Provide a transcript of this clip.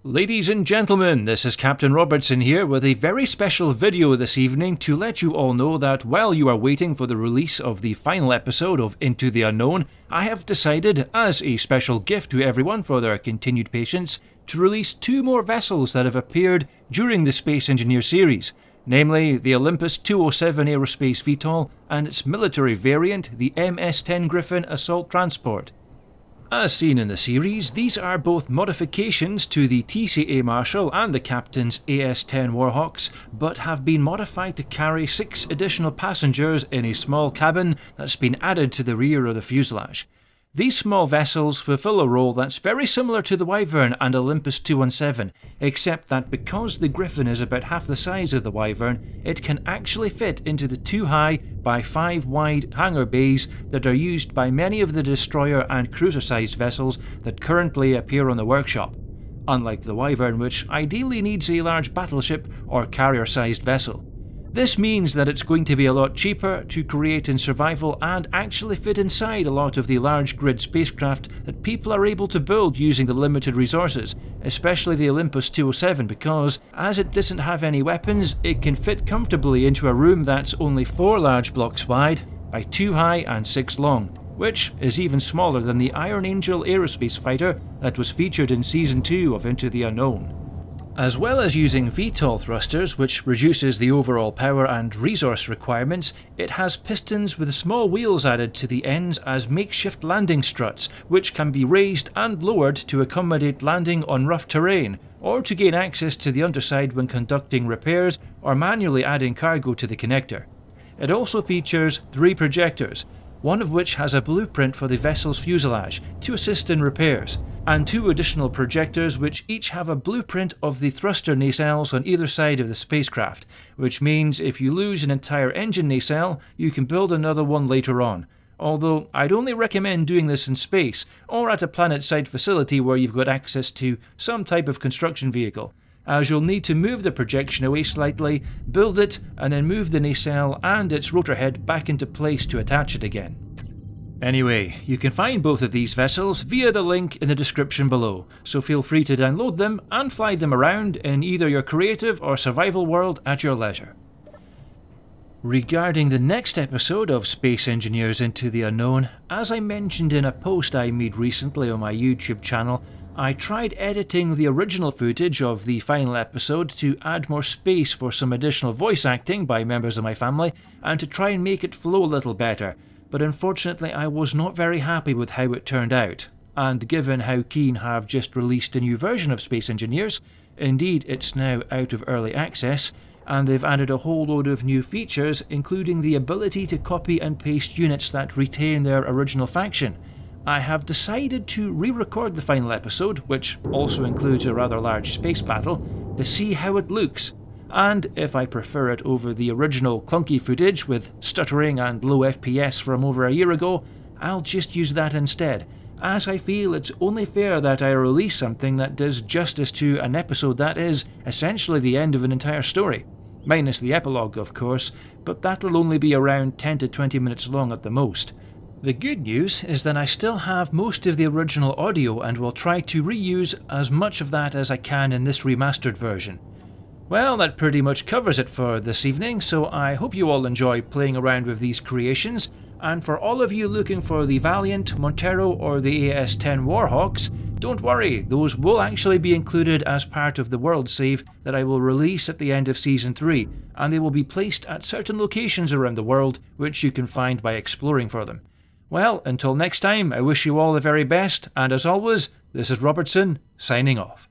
Ladies and gentlemen, this is Captain Robertson here with a very special video this evening to let you all know that while you are waiting for the release of the final episode of Into the Unknown, I have decided, as a special gift to everyone for their continued patience, to release two more vessels that have appeared during the Space Engineer series, namely the Olympus 207 Aerospace VTOL and its military variant, the MS-10 Griffin Assault Transport. As seen in the series, these are both modifications to the TCA Marshall and the Captain's AS-10 Warhawks, but have been modified to carry 6 additional passengers in a small cabin that's been added to the rear of the fuselage. These small vessels fulfill a role that's very similar to the Wyvern and Olympus 217, except that because the Griffin is about half the size of the Wyvern, it can actually fit into the 2 high by 5 wide hangar bays that are used by many of the destroyer and cruiser-sized vessels that currently appear on the workshop, unlike the Wyvern, which ideally needs a large battleship or carrier-sized vessel. This means that it's going to be a lot cheaper to create in survival and actually fit inside a lot of the large grid spacecraft that people are able to build using the limited resources, especially the Olympus 207, because as it doesn't have any weapons, it can fit comfortably into a room that's only 4 large blocks wide by 2 high and 6 long, which is even smaller than the Iron Angel aerospace fighter that was featured in Season 2 of Into the Unknown. As well as using VTOL thrusters, which reduces the overall power and resource requirements, it has pistons with small wheels added to the ends as makeshift landing struts, which can be raised and lowered to accommodate landing on rough terrain, or to gain access to the underside when conducting repairs or manually adding cargo to the connector. It also features 3 projectors, one of which has a blueprint for the vessel's fuselage to assist in repairs, and 2 additional projectors which each have a blueprint of the thruster nacelles on either side of the spacecraft, which means if you lose an entire engine nacelle, you can build another one later on. Although I'd only recommend doing this in space, or at a planet-side facility where you've got access to some type of construction vehicle, as you'll need to move the projection away slightly, build it, and then move the nacelle and its rotor head back into place to attach it again. Anyway, you can find both of these vessels via the link in the description below, so feel free to download them and fly them around in either your creative or survival world at your leisure. Regarding the next episode of Space Engineers Into the Unknown, as I mentioned in a post I made recently on my YouTube channel, I tried editing the original footage of the final episode to add more space for some additional voice acting by members of my family and to try and make it flow a little better, but unfortunately I was not very happy with how it turned out, and given how Keen have just released a new version of Space Engineers, indeed it's now out of early access, and they've added a whole load of new features including the ability to copy and paste units that retain their original faction, I have decided to re-record the final episode, which also includes a rather large space battle, to see how it looks, and if I prefer it over the original clunky footage with stuttering and low FPS from over a year ago, I'll just use that instead, as I feel it's only fair that I release something that does justice to an episode that is essentially the end of an entire story. Minus the epilogue, of course, but that'll only be around 10 to 20 minutes long at the most. The good news is that I still have most of the original audio and will try to reuse as much of that as I can in this remastered version. Well, that pretty much covers it for this evening, so I hope you all enjoy playing around with these creations, and for all of you looking for the Valiant, Montero or the AS-10 Warhawks, don't worry, those will actually be included as part of the world save that I will release at the end of Season 3, and they will be placed at certain locations around the world which you can find by exploring for them. Well, until next time, I wish you all the very best, and as always, this is Robertson, signing off.